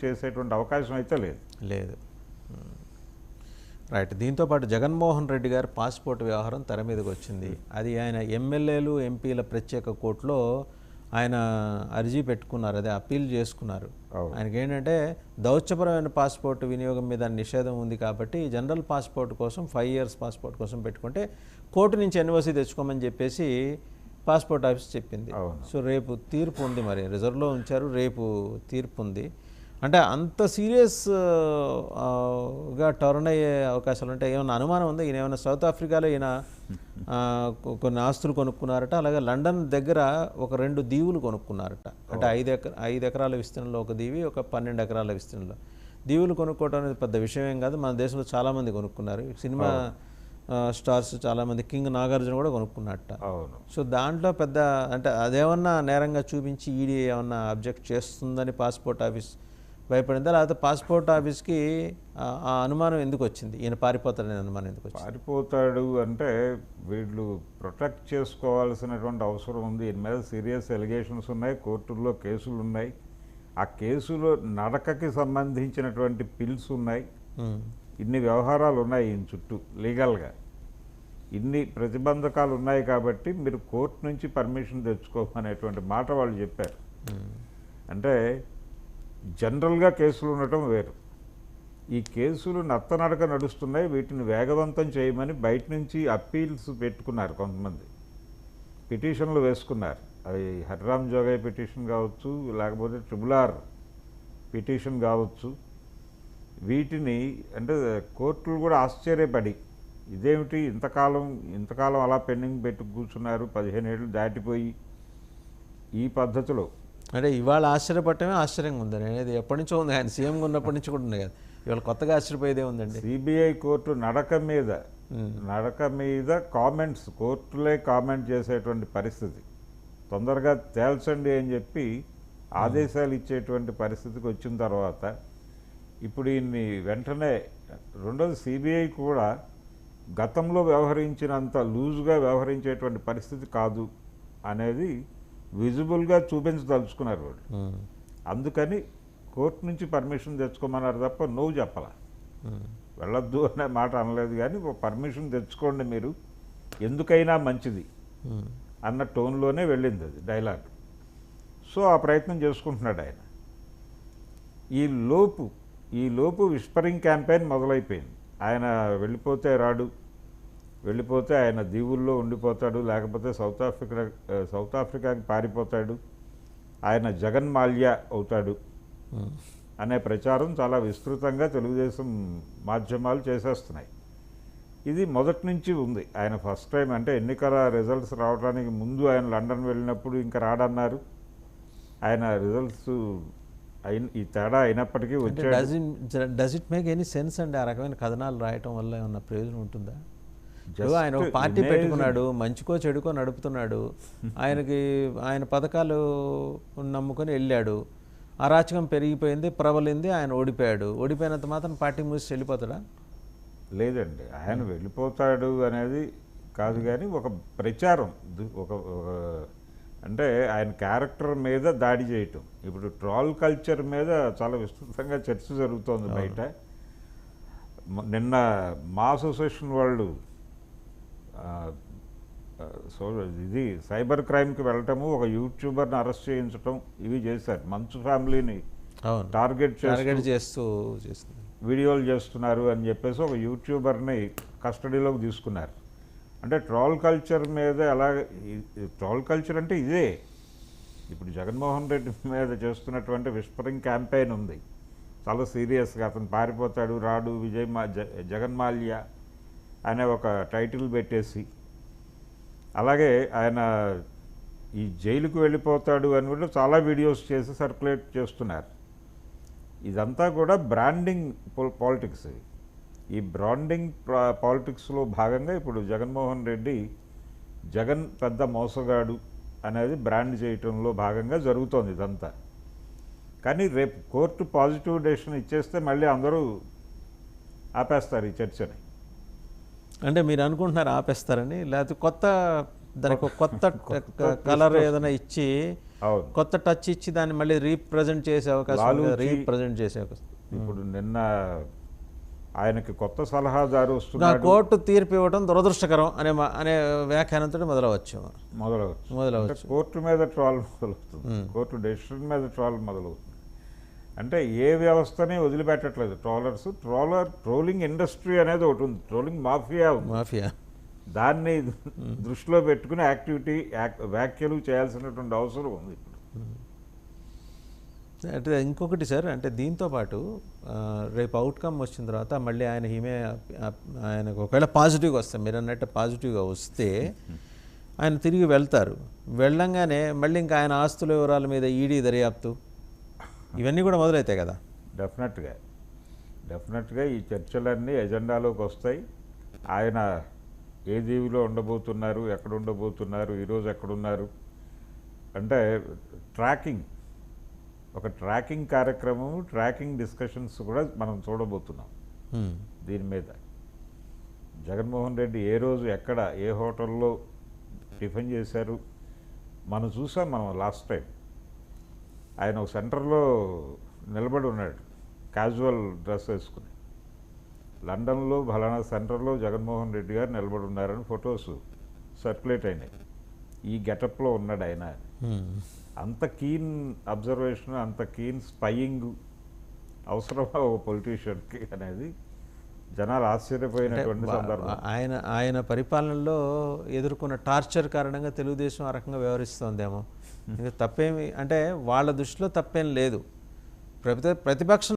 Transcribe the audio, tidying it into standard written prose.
చేసేటువంటి అవకాశం అయితే లేదు. లేదు. రైట్. దీంతోపాటు జగన్మోహన్ రెడ్డి గారి పాస్పోర్ట్ వ్యవహారం తెర మీదకి వచ్చింది. అది ఆయన ఎమ్మెల్యేలు ఎంపీల ప్రత్యేక కోర్టులో ఆయన అర్జీ పెట్టుకున్నారు, అదే అప్పీల్ చేసుకున్నారు. ఆయనకి ఏంటంటే దౌత్యపరమైన పాస్పోర్ట్ వినియోగం మీద నిషేధం ఉంది కాబట్టి జనరల్ పాస్పోర్ట్ కోసం 5 years పాస్పోర్ట్ కోసం పెట్టుకుంటే కోర్టు నుంచి ఎన్ఓసి తెచ్చుకోమని చెప్పేసి పాస్పోర్ట్ ఆఫీస్ చెప్పింది. సో రేపు తీర్పు ఉంది, మరి రిజర్వ్లో ఉంచారు, రేపు తీర్పు ఉంది. అంటే అంత సీరియస్గా టర్న్ అయ్యే అవకాశాలు ఉంటాయి. ఏమైనా అనుమానం ఉందా? ఈయన ఏమైనా సౌత్ ఆఫ్రికాలో ఈయన కొన్ని ఆస్తులు కొనుక్కున్నారట, అలాగే లండన్ దగ్గర ఒక 2 దీవులు కొనుక్కున్నారట. అంటే 5 ఎకరాల విస్తీర్ణంలో ఒక దీవి, ఒక 12 ఎకరాల విస్తీర్ణంలో దీవులు కొనుక్కోవడం అనేది పెద్ద విషయం ఏం కాదు. మన దేశంలో చాలామంది కొనుక్కున్నారు. సినిమా స్టార్స్ చాలామంది, కింగ్ నాగార్జున కూడా కొనుక్కున్నట్ట. సో దాంట్లో పెద్ద అంటే అదేమన్నా నేరంగా చూపించి ఈడీ ఏమన్నా అబ్జెక్ట్ చేస్తుందని పాస్పోర్ట్ ఆఫీస్ భయపడిందా, లేకపోతే పాస్పోర్ట్ ఆఫీస్కి ఆ అనుమానం ఎందుకు వచ్చింది? ఈయన పారిపోతాడనే అనుమానం ఎందుకు వచ్చింది? పారిపోతాడు అంటే వీళ్ళు ప్రొటెక్ట్ చేసుకోవాల్సినటువంటి అవసరం ఉంది. ఈయన మీద సీరియస్ ఎలిగేషన్స్ ఉన్నాయి, కోర్టుల్లో కేసులు ఉన్నాయి. ఆ కేసులో నడకకి సంబంధించినటువంటి పిల్స్ ఉన్నాయి, ఇన్ని వ్యవహారాలు ఉన్నాయి ఈయన చుట్టూ లీగల్గా, ఇన్ని ప్రతిబంధకాలు ఉన్నాయి. కాబట్టి మీరు కోర్టు నుంచి పర్మిషన్ తెచ్చుకోమనేటువంటి మాట వాళ్ళు చెప్పారు. అంటే జనరల్గా కేసులు ఉండటం వేరు, ఈ కేసులు నత్తనడక నడుస్తున్నాయి, వీటిని వేగవంతం చేయమని బయట నుంచి అప్పీల్స్ పెట్టుకున్నారు, కొంతమంది పిటిషన్లు వేసుకున్నారు. అవి హరిరామ్ జోగయ్య పిటిషన్ కావచ్చు, లేకపోతే RRR పిటిషన్ కావచ్చు. వీటిని అంటే కోర్టులు కూడా ఆశ్చర్యపడి ఇదేమిటి ఇంతకాలం అలా పెండింగ్ పెట్టి కూర్చున్నారు, 15 ఏళ్ళు దాటిపోయి ఈ పద్ధతిలో. అంటే ఇవాళ ఆశ్చర్యపడటమే ఆశ్చర్యంగా ఉంది. అనేది ఎప్పటి నుంచో ఉంది, ఆయన సీఎంగా ఉన్నప్పటి నుంచి కూడా ఉంది కదా. ఇవాళ కొత్తగా ఆశ్చర్యపోయేదే ఉందండి. సిబిఐ కోర్టు నడక మీద కామెంట్స్, కోర్టులే కామెంట్ చేసేటువంటి పరిస్థితి, తొందరగా తేల్చండి అని చెప్పి ఆదేశాలు ఇచ్చేటువంటి పరిస్థితికి వచ్చిన తర్వాత ఇప్పుడు ఈయన్ని వెంటనే రెండోది సిబిఐ కూడా గతంలో వ్యవహరించినంత లూజ్గా వ్యవహరించేటువంటి పరిస్థితి కాదు అనేది విజిబుల్గా చూపించదలుచుకున్నారు వాళ్ళు. అందుకని కోర్టు నుంచి పర్మిషన్ తెచ్చుకోమన్నారు తప్ప నువ్వు చెప్పాల, వెళ్ళొద్దు అనే మాట అనలేదు. కానీ పర్మిషన్ తెచ్చుకోండి మీరు, ఎందుకైనా మంచిది అన్న టోన్లోనే వెళ్ళింది అది డైలాగ్. సో ఆ ప్రయత్నం చేసుకుంటున్నాడు ఆయన. ఈ లోపు విస్పరింగ్ క్యాంపెయిన్ మొదలైపోయింది. ఆయన వెళ్ళిపోతే రాడు, వెళ్ళిపోతే ఆయన దీవుల్లో ఉండిపోతాడు, లేకపోతే సౌత్ ఆఫ్రికాకి పారిపోతాడు, ఆయన జగన్ మాల్యా అవుతాడు అనే ప్రచారం చాలా విస్తృతంగా తెలుగుదేశం మాధ్యమాలు చేసేస్తున్నాయి. ఇది మొదటి నుంచి ఉంది. ఆయన ఫస్ట్ టైం అంటే ఎన్నికల రిజల్ట్స్ రావడానికి ముందు ఆయన లండన్ వెళ్ళినప్పుడు ఇంకా రాడన్నారు. ఆయన రిజల్ట్స్ ఈ తేడా అయినప్పటికీ వచ్చాడు. Does it make any sense అండి? ఆ రకమైన కథనాలు రాయటం వల్ల ఏమన్నా ప్రయోజనం ఉంటుందా? ఆయన ఒక పార్టీ పెట్టుకున్నాడు, మంచికో చెడుకో నడుపుతున్నాడు, ఆయన పథకాలు నమ్ముకొని వెళ్ళాడు, అరాచకం పెరిగిపోయింది, ప్రబలింది, ఆయన ఓడిపోయాడు. ఓడిపోయినంత మాత్రం పార్టీ మూసి వెళ్ళిపోతాడా? లేదండి, ఆయన వెళ్ళిపోతాడు అనేది కాదు, కానీ ఒక ప్రచారం, ఒక అంటే ఆయన క్యారెక్టర్ మీద దాడి చేయటం. ఇప్పుడు ట్రాల్ కల్చర్ మీద చాలా విస్తృతంగా చర్చ జరుగుతోంది బయట. నిన్న మా అసోసియేషన్ వాళ్ళు ఇది సైబర్ క్రైమ్కి వెళ్ళటము, ఒక యూట్యూబర్ని అరెస్ట్ చేయించడం, ఇవి చేశారు. మంచు ఫ్యామిలీని టార్గెట్ చేస్తూ వీడియోలు చేస్తున్నారు అని చెప్పేసి ఒక యూట్యూబర్ని కస్టడీలోకి తీసుకున్నారు. అంటే ట్రాల్ కల్చర్ మీద ట్రాల్ కల్చర్ అంటే ఇదే. ఇప్పుడు జగన్మోహన్ రెడ్డి మీద చేస్తున్నటువంటి విస్పరింగ్ క్యాంపెయిన్ ఉంది, చాలా సీరియస్గా. అతను పారిపోతాడు, రాడు, జగన్ మాల్యా అనే ఒక టైటిల్ పెట్టేసి, అలాగే ఆయన ఈ జైలుకు వెళ్ళిపోతాడు అని కూడా చాలా వీడియోస్ చేసి సర్క్యులేట్ చేస్తున్నారు. ఇదంతా కూడా బ్రాండింగ్ పాలిటిక్స్. ఈ బ్రాండింగ్ పాలిటిక్స్లో భాగంగా ఇప్పుడు జగన్మోహన్ రెడ్డి జగన్ పెద్ద మోసగాడు అనేది బ్రాండ్ చేయటంలో భాగంగా జరుగుతోంది ఇదంతా. కానీ రేపు కోర్టు పాజిటివ్ డెసిషన్ ఇచ్చేస్తే మళ్ళీ అందరూ ఆపేస్తారు ఈ చర్చని. అంటే మీరు అనుకుంటున్నారు ఆపేస్తారని, లేకపోతే దానికి కొత్త కలర్ ఏదైనా ఇచ్చి కొత్త టచ్ ఇచ్చి దాన్ని మళ్ళీ రీప్రజెంట్ చేసే అవకాశం, రీప్రజెంట్ చేసే అవకాశం. ఇప్పుడు నిన్న ఆయనకి కొత్త సలహాదారు వస్తున్నాడు, కోర్టు తీర్పు ఇవ్వడం దురదృష్టకరం అనే వ్యాఖ్యానంతో మొదలవచ్చు. కోర్టు మీద ట్రాల్ మొదలవుతుంది, కోర్టు డెసిషన్ మీద ట్రాల్ మొదలవుతుంది. అంటే ఏ వ్యవస్థని వదిలిపెట్టట్లేదు ట్రోలర్స్. ట్రోలింగ్ ఇండస్ట్రీ అనేది ఒకటి ఉంది, ట్రోలింగ్ మాఫియా. దాన్ని దృష్టిలో పెట్టుకుని వ్యాఖ్యలు చేయాల్సినటువంటి అవసరం ఉంది ఇప్పుడు. అంటే ఇంకొకటి సార్, అంటే దీంతో పాటు రేపు అవుట్కమ్ వచ్చిన తర్వాత మళ్ళీ ఆయనకు ఒకవేళ పాజిటివ్గా వస్తే, మీరు అన్నట్టు పాజిటివ్గా వస్తే ఆయన తిరిగి వెళ్తారు. వెళ్ళంగానే మళ్ళీ ఇంకా ఆయన ఆస్తుల వివరాల మీద ఈడీ దర్యాప్తు ఇవన్నీ కూడా మొదలవుతాయి కదా. డెఫినెట్గా ఈ చర్చలన్నీ ఎజెండాలోకి వస్తాయి. ఆయన ఏ దీవిలో ఉండబోతున్నారు, ఎక్కడ ఉండబోతున్నారు, ఈరోజు ఎక్కడున్నారు అంటే ఒక ట్రాకింగ్ కార్యక్రమం, ట్రాకింగ్ డిస్కషన్స్ కూడా మనం చూడబోతున్నాం దీని మీద. జగన్మోహన్ రెడ్డి ఏ రోజు ఎక్కడ ఏ హోటల్లో టిఫిన్ చేశారు మనం చూసాం. లాస్ట్ టైం ఆయన ఒక సెంటర్లో నిలబడి ఉన్నాడు, క్యాజువల్ డ్రెస్ వేసుకుని. లండన్లో ఫలానా సెంటర్లో జగన్మోహన్ రెడ్డి గారు నిలబడి ఉన్నారని ఫొటోస్ సర్క్యులేట్ అయినాయి. ఈ గెటప్లో ఉన్నాడు ఆయన. అంత కీన్ అబ్జర్వేషన్, అంత కీన్ స్పైయింగ్ అవసరమా ఒక పొలిటీషియన్కి అనేది జనాలు ఆశ్చర్యపోయినటువంటి సందర్భం. ఆయన పరిపాలనలో ఎదుర్కొన్న టార్చర్ కారణంగా తెలుగుదేశం ఆ రకంగా వ్యవహరిస్తోందేమో. ఇంకా తప్పేమి అంటే వాళ్ళ దృష్టిలో తప్పేం లేదు. ప్రతిపక్షం